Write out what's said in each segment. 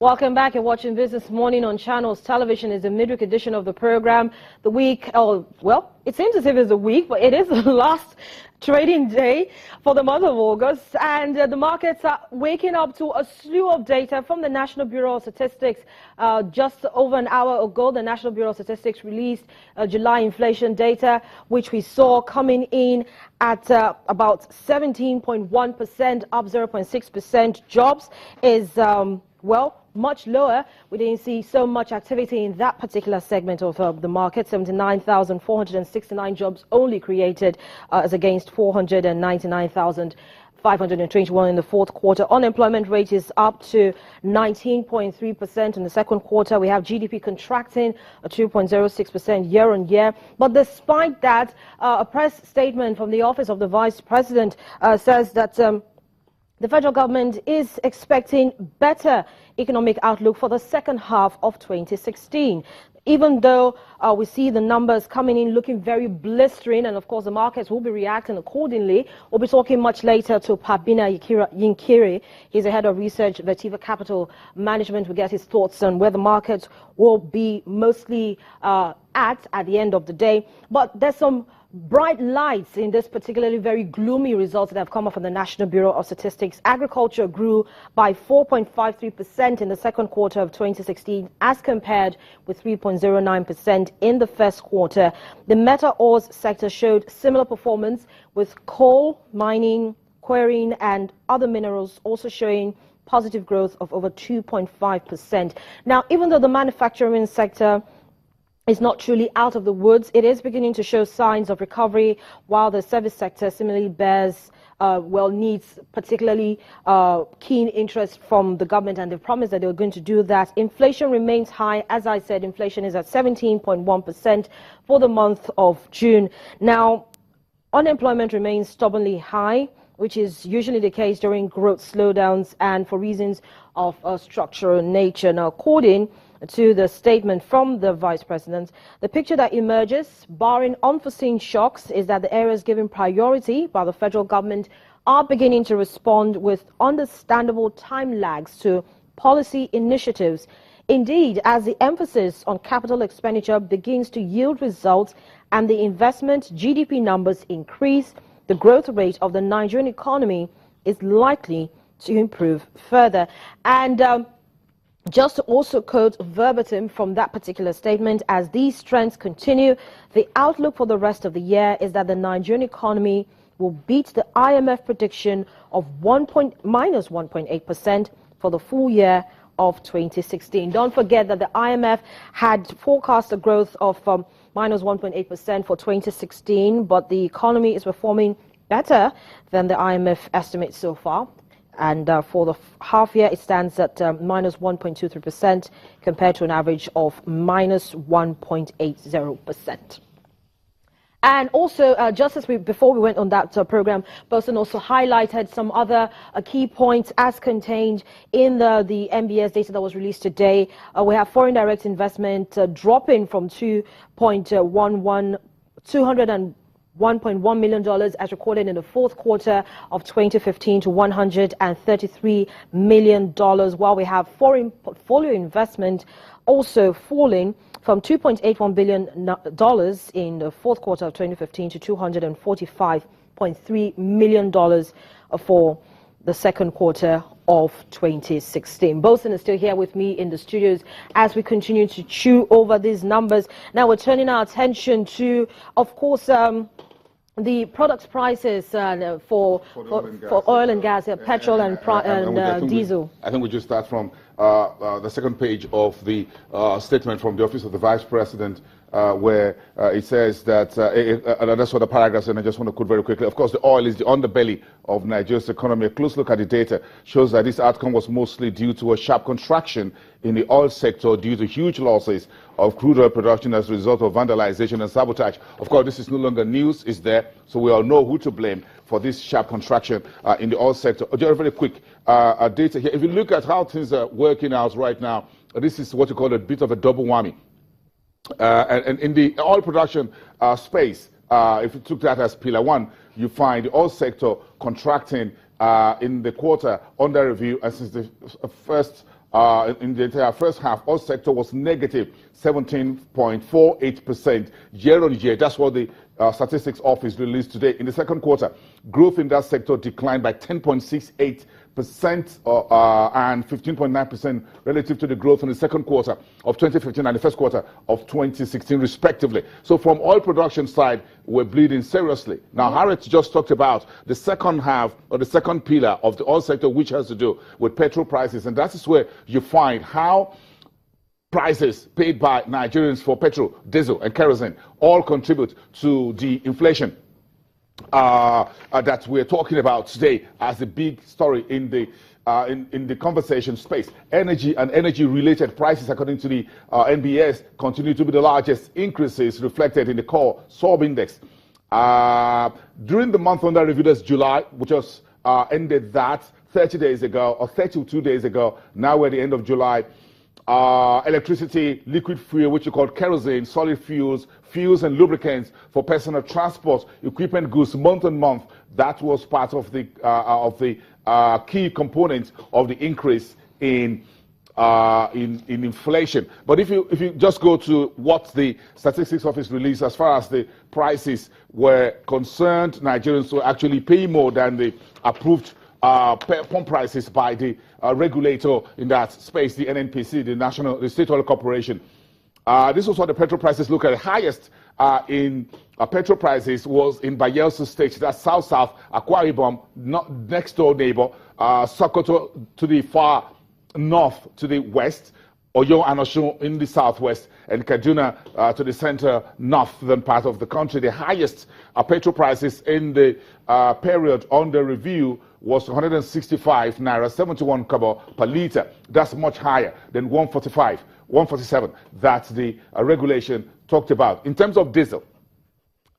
Welcome back. You're watching Business Morning on Channels Television. Is the midweek edition of the program. The week, well, it seems as if it's a week, but it is the last trading day for the month of August, and the markets are waking up to a slew of data from the National Bureau of Statistics. Just over an hour ago, the National Bureau of Statistics released July inflation data, which we saw coming in at about 17.1%, up 0.6%. Jobs is, well, much lower. We didn't see so much activity in that particular segment of the market. 79,469 jobs only created as against 499,521 in the fourth quarter. Unemployment rate is up to 19.3% in the second quarter. We have GDP contracting 2.06% year on year. But despite that, a press statement from the Office of the Vice President says that the federal government is expecting better economic outlook for the second half of 2016. Even though we see the numbers coming in looking very blistering, and of course the markets will be reacting accordingly. We'll be talking much later to Pabina Yinkiri. He's the head of research at Vertiva Capital Management. We'll get his thoughts on where the markets will be mostly at the end of the day. But there's some bright lights in this particularly very gloomy results that have come up from the National Bureau of Statistics. Agriculture grew by 4.53% in the second quarter of 2016 as compared with 3.09% in the first quarter. The metal ores sector showed similar performance, with coal, mining, quarrying and other minerals also showing positive growth of over 2.5%. Now, even though the manufacturing sector is not truly out of the woods, it is beginning to show signs of recovery, while the service sector similarly bears needs particularly keen interest from the government, and they've promised that they're going to do that. Inflation remains high. As I said, inflation is at 17.1% for the month of June. Now, unemployment remains stubbornly high, which is usually the case during growth slowdowns and for reasons of a structural nature. Now, according to the statement from the Vice President, the picture that emerges, barring unforeseen shocks, is that the areas given priority by the federal government are beginning to respond with understandable time lags to policy initiatives. Indeed, as the emphasis on capital expenditure begins to yield results and the investment GDP numbers increase, the growth rate of the Nigerian economy is likely to improve further. And just to also quote verbatim from that particular statement, as these trends continue, the outlook for the rest of the year is that the Nigerian economy will beat the IMF prediction of minus 1.8% for the full year of 2016. Don't forget that the IMF had forecast a growth of minus 1.8% for 2016, but the economy is performing better than the IMF estimates so far. And for the half year, it stands at minus 1.23% compared to an average of minus 1.80%. And also, just as before we went on that program, Bosun also highlighted some other key points as contained in the MBS data that was released today. We have foreign direct investment dropping from $201.1 million as recorded in the fourth quarter of 2015 to $133 million, while we have foreign portfolio investment also falling from $2.81 billion in the fourth quarter of 2015 to $245.3 million for the second quarter of 2016. Bosun is still here with me in the studios as we continue to chew over these numbers. Now we're turning our attention to, of course, the products prices for oil and gas, petrol and diesel. I think we just start from the second page of the statement from the Office of the Vice President, where it says that, and that's what the paragraph, and I just want to quote very quickly. Of course, the oil is the underbelly of Nigeria's economy. A close look at the data shows that this outcome was mostly due to a sharp contraction in the oil sector due to huge losses of crude oil production as a result of vandalization and sabotage. Of course, this is no longer news, it's there, so we all know who to blame for this sharp contraction in the oil sector. Just very quick data here. If you look at how things are working out right now, this is what you call a bit of a double whammy. And in the oil production space, if you took that as pillar one, you find the oil sector contracting in the quarter under review, and since the first in the entire first half, oil sector was negative 17.48% year on year. That's what the Statistics Office released today. In the second quarter, growth in that sector declined by 10.68% and 15.9% relative to the growth in the second quarter of 2015 and the first quarter of 2016, respectively. So from oil production side, we're bleeding seriously. Now, Harriet just talked about the second half, or the second pillar of the oil sector, which has to do with petrol prices. And that is where you find how prices paid by Nigerians for petrol, diesel, and kerosene all contribute to the inflation that we're talking about today as the big story in the conversation space. Energy and energy-related prices, according to the NBS, continue to be the largest increases reflected in the core sub-index. During the month under review, that's July, which was ended that 30 days ago or 32 days ago. Now we're at the end of July. Electricity, liquid fuel, which you call kerosene, solid fuels, fuels and lubricants for personal transport, equipment goods, month on month. That was part of the key components of the increase in inflation. But if you just go to what the Statistics Office released as far as the prices were concerned, Nigerians were actually paying more than the approved pump prices by the regulator in that space, the NNPC, the State Oil Corporation. This was what the petrol prices look at. The highest in petrol prices was in Bayelsa State, that's South Akwa Ibom, next door neighbor, Sokoto to the far north to the west, Oyo and Osun in the southwest, and Kaduna to the center northern part of the country. The highest petrol prices in the period under review was 165 naira 71 kobo per liter. That's much higher than 147 that the regulation talked about. In terms of diesel,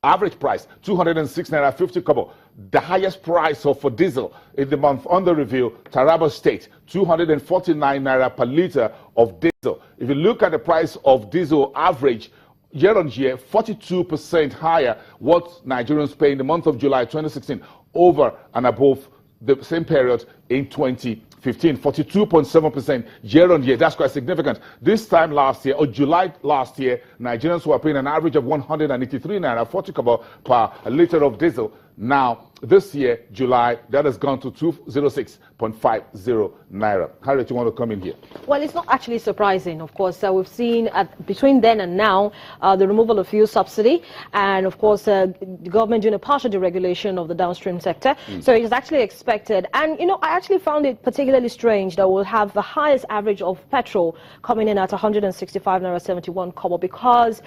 average price 206 naira 50 kobo. The highest price for diesel in the month under review, Taraba State, 249 naira per liter of diesel. If you look at the price of diesel average year on year, 42% higher what Nigerians pay in the month of July 2016 over and above the same period in 2015, 42.7% year on year. That's quite significant. This time last year, or July last year, Nigerians were paying an average of 183 naira 40 kobo per liter of diesel. Now, this year, July, that has gone to 206.50 naira. Harriet, you want to come in here? Well, it's not actually surprising, of course. We've seen between then and now the removal of fuel subsidy, and of course the government doing a partial deregulation of the downstream sector. So it is actually expected. And you know, I actually found it particularly strange that we'll have the highest average of petrol coming in at 165 naira 71 kobo, because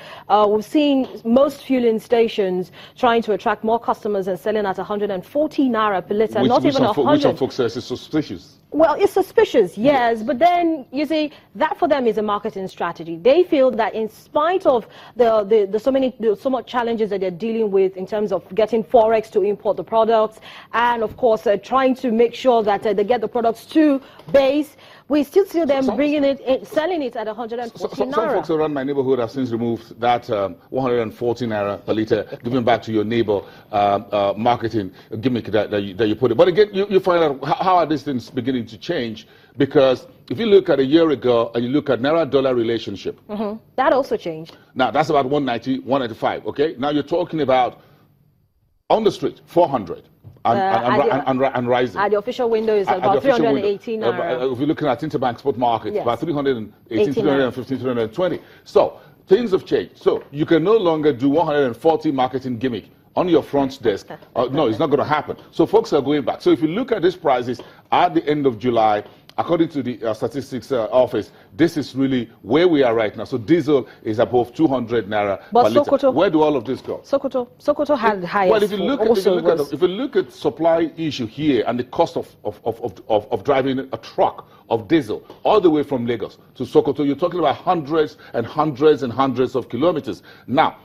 we've seen most fueling stations trying to attract more customers and selling at 140 naira per liter, not even 100. Which some folks say is suspicious. Well, it's suspicious, yes, but then you see that for them is a marketing strategy. They feel that in spite of so much challenges that they're dealing with in terms of getting forex to import the products, and of course trying to make sure that they get the products to base, we still see them bringing it in, selling it at 140 naira. Some folks around my neighborhood have since removed that 140 naira per liter, giving back to your neighbor marketing gimmick that you put it. But again, you find out how are these things beginning to change, because if you look at a year ago and you look at naira-dollar relationship, that also changed. Now that's about 190, 195. Okay, now you're talking about on the street 400 and rising. At the official window is about 318 naira. If you're looking at interbank spot markets, yes, about 318, 315, 320. So things have changed. So you can no longer do 140 marketing gimmick on your front desk. No, it's not going to happen. So folks are going back. So if you look at these prices at the end of July, according to the Statistics Office, this is really where we are right now. So diesel is above 200 naira per liter. Where do all of this go? Sokoto had the highest. Well, if you look at supply issue here and the cost of driving a truck of diesel all the way from Lagos to Sokoto, you're talking about hundreds and hundreds and hundreds of kilometers. Now,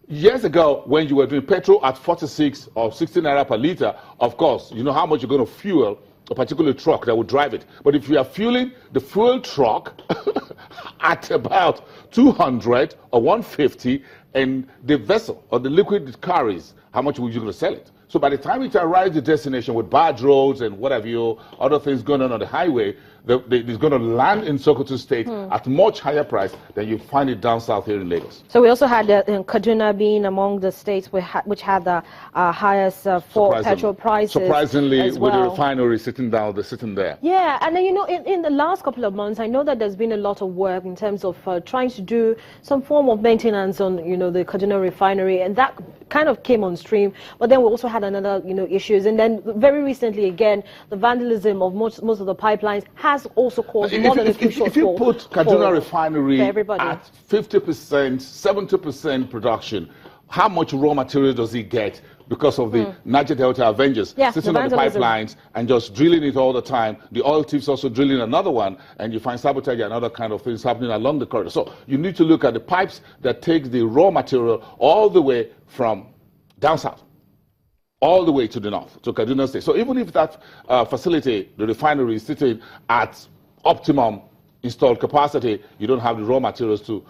years ago, when you were doing petrol at 46 or 60 naira per liter, of course, you know how much you're going to fuel a particular truck that would drive it. But if you are fueling the fuel truck at about 200 or 150, and the vessel or the liquid it carries, how much would you going to sell it? So by the time it arrives at the destination with bad roads and whatever other things going on the highway, it's going to land in Sokoto State at much higher price than you find it down south here in Lagos. So we also had Kaduna being among the states which had the highest for petrol prices. Surprisingly, as well. with the refinery sitting down, they're sitting there. Yeah, and then, in the last couple of months, I know that there's been a lot of work in terms of trying to do some form of maintenance on, the Kaduna refinery, and that kind of came on stream. But then we also had another, issues, and then very recently again, the vandalism of most of the pipelines has also caused more than a few shortfall. If you put Kaduna refinery at 50%, 70% production, how much raw material does it get because of the Niger Delta Avengers sitting on the pipelines and just drilling it all the time? The oil thieves also drilling another one, and you find sabotage and other kind of things happening along the corridor. So you need to look at the pipes that take the raw material all the way from down south, all the way to the north, to Kaduna State. So even if that facility, the refinery, is sitting at optimum installed capacity, you don't have the raw materials to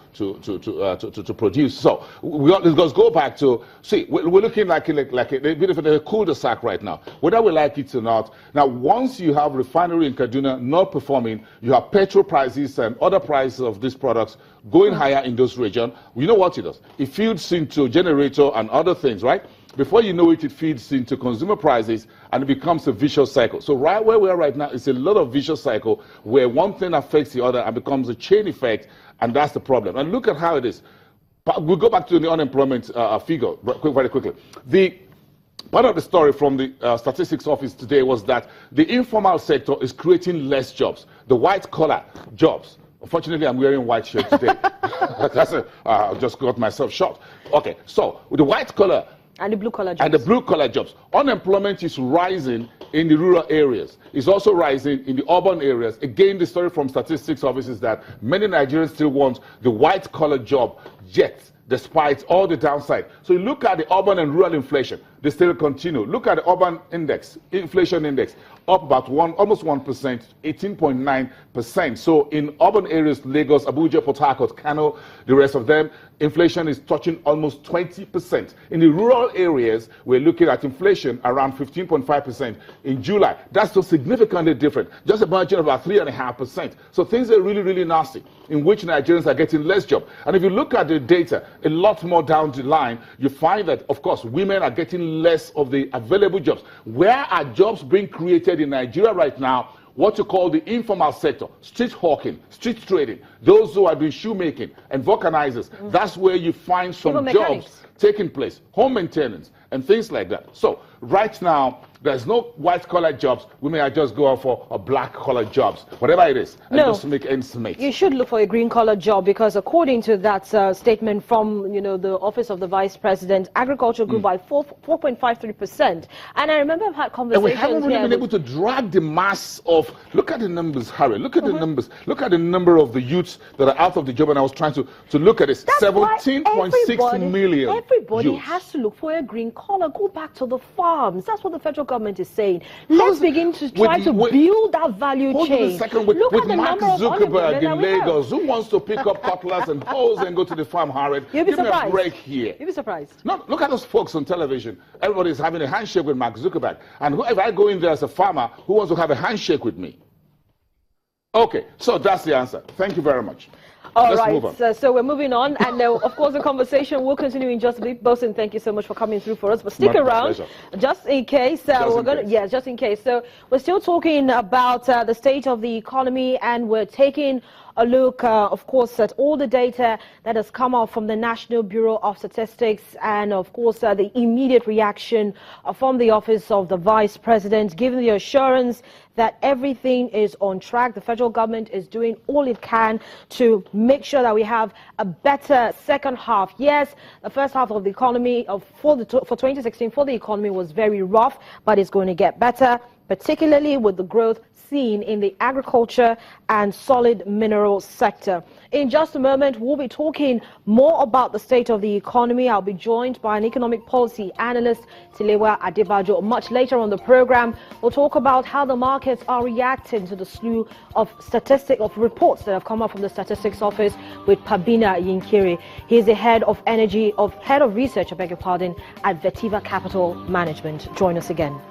produce. So let's go back to, see, we're looking like a bit of a cul-de-sac right now, whether we like it or not. Now, once you have refinery in Kaduna not performing, you have petrol prices and other prices of these products going higher in those regions. You know what it does? It feeds into generator and other things, right? Before you know it, it feeds into consumer prices and it becomes a vicious cycle. So right where we are right now is a lot of vicious cycle where one thing affects the other and becomes a chain effect, and that's the problem. And look at how it is. We'll go back to the unemployment figure very quickly. The part of the story from the statistics office today was that the informal sector is creating less jobs, the white-collar jobs. Unfortunately, I'm wearing white shirt today. I just got myself shot. Okay, so with the white-collar and the blue-collar jobs. And the blue-collar jobs. Unemployment is rising in the rural areas. It's also rising in the urban areas. Again, the story from statistics office is that many Nigerians still want the white-collar job yet, despite all the downside. So you look at the urban and rural inflation, they still continue. Look at the urban index, inflation index, up about almost 1%, 18.9%. So in urban areas, Lagos, Abuja, Port Harcourt, Kano, the rest of them, inflation is touching almost 20%. In the rural areas, we're looking at inflation around 15.5% in July. That's so significantly different, just a margin of about 3.5%. So things are really, really nasty, in which Nigerians are getting less job. And if you look at the data, a lot more down the line, you find that, of course, women are getting less of the available jobs. Where are jobs being created in Nigeria right now? What you call the informal sector, street hawking, street trading, those who are doing shoemaking and vulcanizers. That's where you find some jobs taking place, home maintenance and things like that. So right now, there's no white-collar jobs. Women are just going for a black-collar jobs, whatever it is, and just make ends meet. You should look for a green-collar job, because according to that statement from the Office of the Vice President, agriculture grew by 4.53%. And I remember I've had conversations. And we haven't really been able to drag the mass of. Look at the numbers, Harry. Look at the numbers. Look at the number of the youths that are out of the job. And I was trying to look at it. 17.6 million. Everybody youths has to look for a green collar. Go back to the farms. That's what the federal government is saying. Let's begin to try to build that value chain. Hold on a second. With Mark Zuckerberg in Lagos, who wants to pick up cutlass and hoes and go to the farm, Harry? You'll be surprised. Give me a break here. You'll be surprised. No, look at those folks on television. Everybody's having a handshake with Mark Zuckerberg. And if I go in there as a farmer, who wants to have a handshake with me? Okay, so that's the answer. Thank you very much. All right, so we're moving on, and of course the conversation will continue in just a bit. Bosun, thank you so much for coming through for us, but stick around just in case. Just in case. So we're still talking about the state of the economy, and we're taking a look, of course, at all the data that has come out from the National Bureau of Statistics, and of course the immediate reaction from the Office of the Vice President, giving the assurance that everything is on track. The federal government is doing all it can to make sure that we have a better second half. Yes, the first half of the economy for 2016 for the economy was very rough, but it's going to get better. particularly with the growth seen in the agriculture and solid mineral sector. In just a moment, we'll be talking more about the state of the economy. I'll be joined by an economic policy analyst, Tilewa Adebajo. Much later on the program, we'll talk about how the markets are reacting to the slew of reports that have come up from the Statistics Office with Pabina Yinkiri. He's the head of research, at Vertiva Capital Management. Join us again.